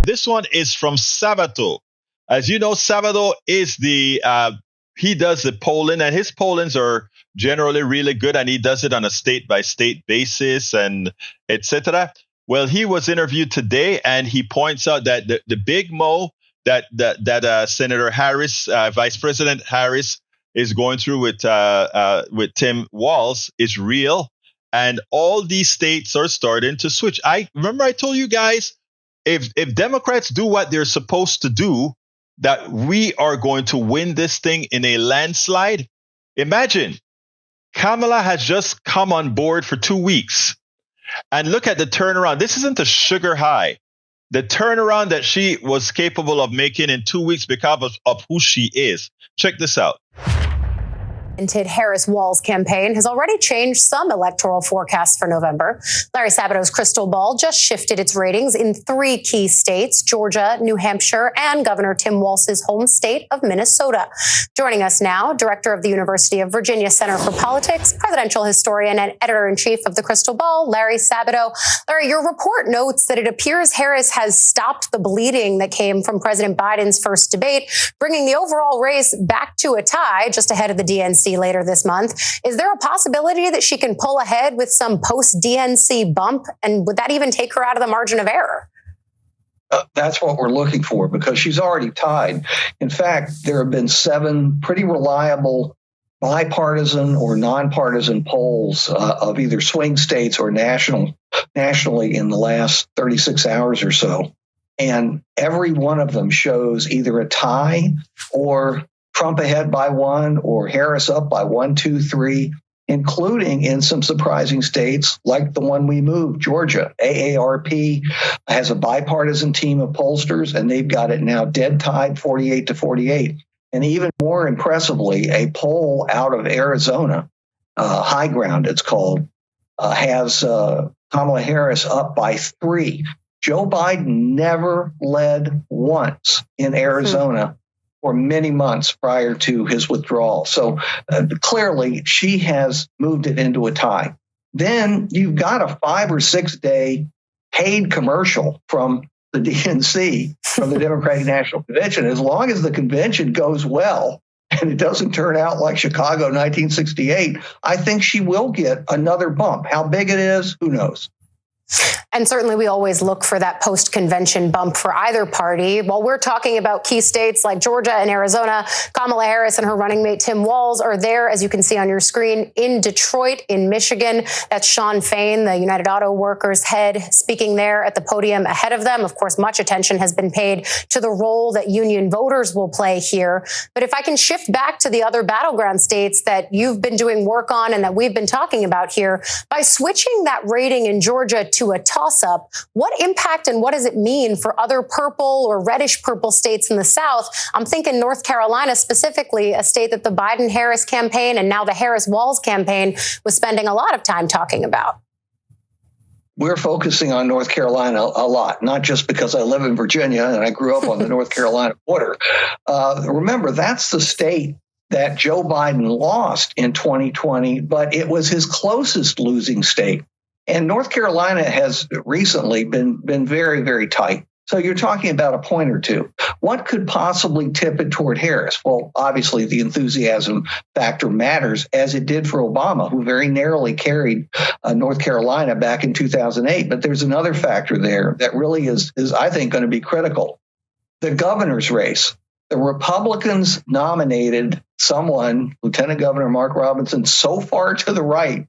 This one is from Sabato. As you know, Sabato is he does the polling, and his pollings are generally really good, and he does it on a state-by-state basis and etc. Well, he was interviewed today, and he points out that the big mo that Senator Harris, Vice President Harris, is going through with Tim Walz is real, and all these states are starting to switch. I told you guys, if Democrats do what they're supposed to do, that we are going to win this thing in a landslide. Imagine Kamala has just come on board for 2 weeks, and look at the turnaround. This isn't a sugar high. The turnaround that she was capable of making in 2 weeks because of who she is. Check this out. Harris-Walz campaign has already changed some electoral forecasts for November. Larry Sabato's crystal ball just shifted its ratings in 3 key states, Georgia, New Hampshire, and Governor Tim Walz's home state of Minnesota. Joining us now, Director of the University of Virginia Center for Politics, presidential historian, and editor-in-chief of the Crystal Ball, Larry Sabato. Larry, your report notes that it appears Harris has stopped the bleeding that came from President Biden's first debate, bringing the overall race back to a tie just ahead of the DNC later this month. Is there a possibility that she can pull ahead with some post-DNC bump? And would that even take her out of the margin of error? That's what we're looking for, because she's already tied. In fact, there have been 7 pretty reliable bipartisan or nonpartisan polls of either swing states or nationally in the last 36 hours or so. And every one of them shows either a tie or Trump ahead by 1 or Harris up by 1, 2, 3, including in some surprising states like the one we moved, Georgia. AARP has a bipartisan team of pollsters, and they've got it now dead tied 48-48. And even more impressively, a poll out of Arizona, High Ground it's called, has Kamala Harris up by 3. Joe Biden never led once in Arizona for many months prior to his withdrawal. So clearly she has moved it into a tie. Then you've got a 5 or 6 day paid commercial from the DNC, from the Democratic National Convention. As long as the convention goes well and it doesn't turn out like Chicago 1968, I think she will get another bump. How big it is, who knows? And certainly we always look for that post-convention bump for either party. While we're talking about key states like Georgia and Arizona, Kamala Harris and her running mate Tim Walz are there, as you can see on your screen, in Detroit, in Michigan. That's Sean Fain, the United Auto Workers head, speaking there at the podium ahead of them. Of course, much attention has been paid to the role that union voters will play here. But if I can shift back to the other battleground states that you've been doing work on and that we've been talking about here, by switching that rating in Georgia to a toss-up, what impact and what does it mean for other purple or reddish purple states in the South? I'm thinking North Carolina specifically, a state that the Biden-Harris campaign and now the Harris-Walz campaign was spending a lot of time talking about. We're focusing on North Carolina a lot, not just because I live in Virginia and I grew up on the North Carolina border. Remember, that's the state that Joe Biden lost in 2020, but it was his closest losing state. And North Carolina has recently been very, very tight. So you're talking about a point or two. What could possibly tip it toward Harris? Well, obviously, the enthusiasm factor matters, as it did for Obama, who very narrowly carried North Carolina back in 2008. But there's another factor there that really is I think, going to be critical. The governor's race. The Republicans nominated someone, Lieutenant Governor Mark Robinson, so far to the right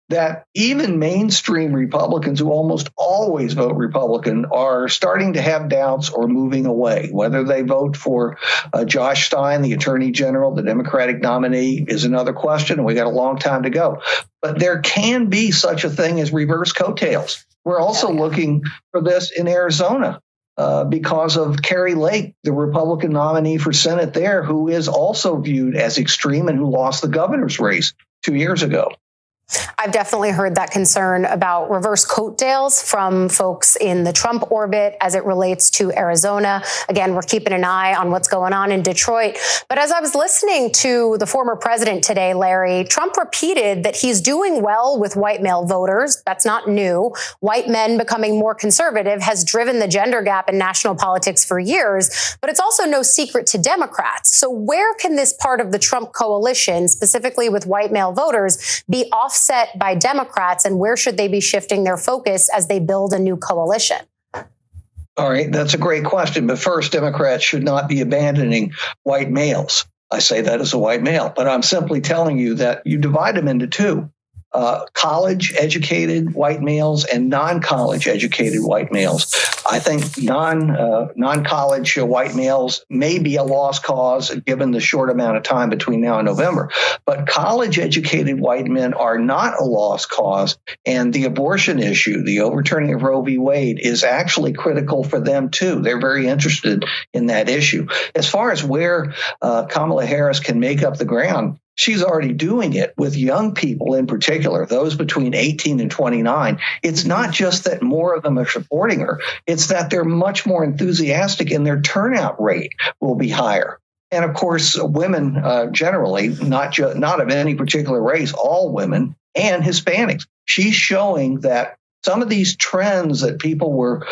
that even mainstream Republicans who almost always vote Republican are starting to have doubts or moving away. Whether they vote for Josh Stein, the Attorney General, the Democratic nominee, is another question, and we got a long time to go. But there can be such a thing as reverse coattails. We're also looking for this in Arizona. Because of Kari Lake, the Republican nominee for Senate there, who is also viewed as extreme and who lost the governor's race 2 years ago. I've definitely heard that concern about reverse coattails from folks in the Trump orbit as it relates to Arizona. Again, we're keeping an eye on what's going on in Detroit. But as I was listening to the former president today, Larry, Trump repeated that he's doing well with white male voters. That's not new. White men becoming more conservative has driven the gender gap in national politics for years, but it's also no secret to Democrats. So where can this part of the Trump coalition, specifically with white male voters, be offset by Democrats, and where should they be shifting their focus as they build a new coalition? All right, that's a great question. But first, Democrats should not be abandoning white males. I say that as a white male, but I'm simply telling you that you divide them into two. College-educated white males and non-college educated white males. I think non-college white males may be a lost cause given the short amount of time between now and November. But college-educated white men are not a lost cause, and the abortion issue, the overturning of Roe v. Wade, is actually critical for them too. They're very interested in that issue. As far as where Kamala Harris can make up the ground, she's already doing it with young people in particular, those between 18 and 29. It's not just that more of them are supporting her. It's that they're much more enthusiastic and their turnout rate will be higher. And of course, women generally, not of any particular race, all women and Hispanics. She's showing that some of these trends that people were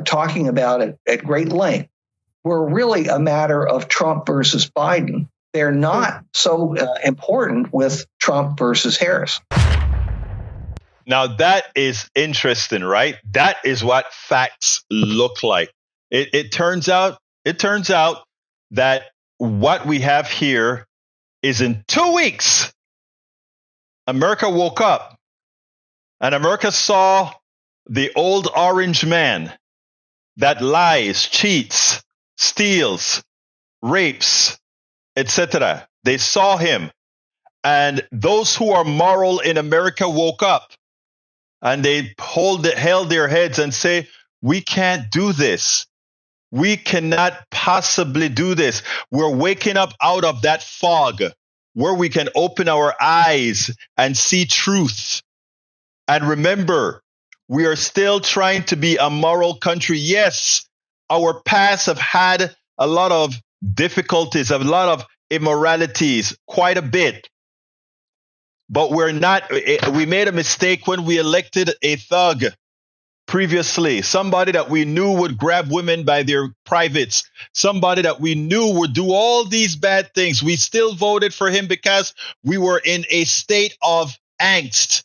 talking about at great length were really a matter of Trump versus Biden. They're not so important with Trump versus Harris. Now, that is interesting, right? That is what facts look like. It turns out that what we have here is in 2 weeks, America woke up and America saw the old orange man that lies, cheats, steals, rapes, etc. They saw him, and those who are moral in America woke up, and they held their heads and say, "We can't do this. We cannot possibly do this." We're waking up out of that fog where we can open our eyes and see truth. And remember, we are still trying to be a moral country. Yes, our past have had a lot of difficulties, a lot of immoralities, quite a bit. But we made a mistake when we elected a thug previously, somebody that we knew would grab women by their privates, somebody that we knew would do all these bad things. We still voted for him because we were in a state of angst,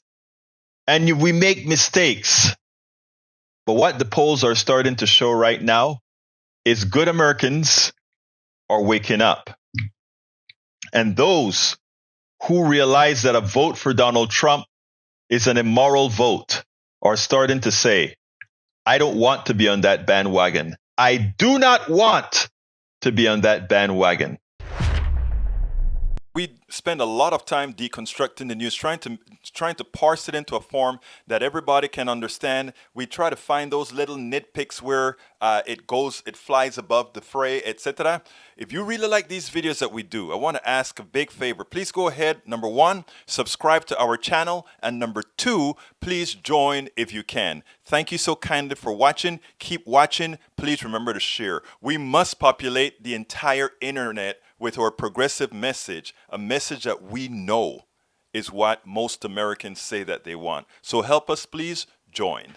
and we make mistakes. But what the polls are starting to show right now is good Americans are waking up. And those who realize that a vote for Donald Trump is an immoral vote are starting to say, "I don't want to be on that bandwagon. I do not want to be on that bandwagon." We spend a lot of time deconstructing the news, trying to parse it into a form that everybody can understand. We try to find those little nitpicks where it flies above the fray, etc. If you really like these videos that we do, I want to ask a big favor. Please go ahead. Number one, subscribe to our channel. And number two, please join if you can. Thank you so kindly for watching. Keep watching. Please remember to share. We must populate the entire internet with our progressive message, a message that we know is what most Americans say that they want. So help us, please join.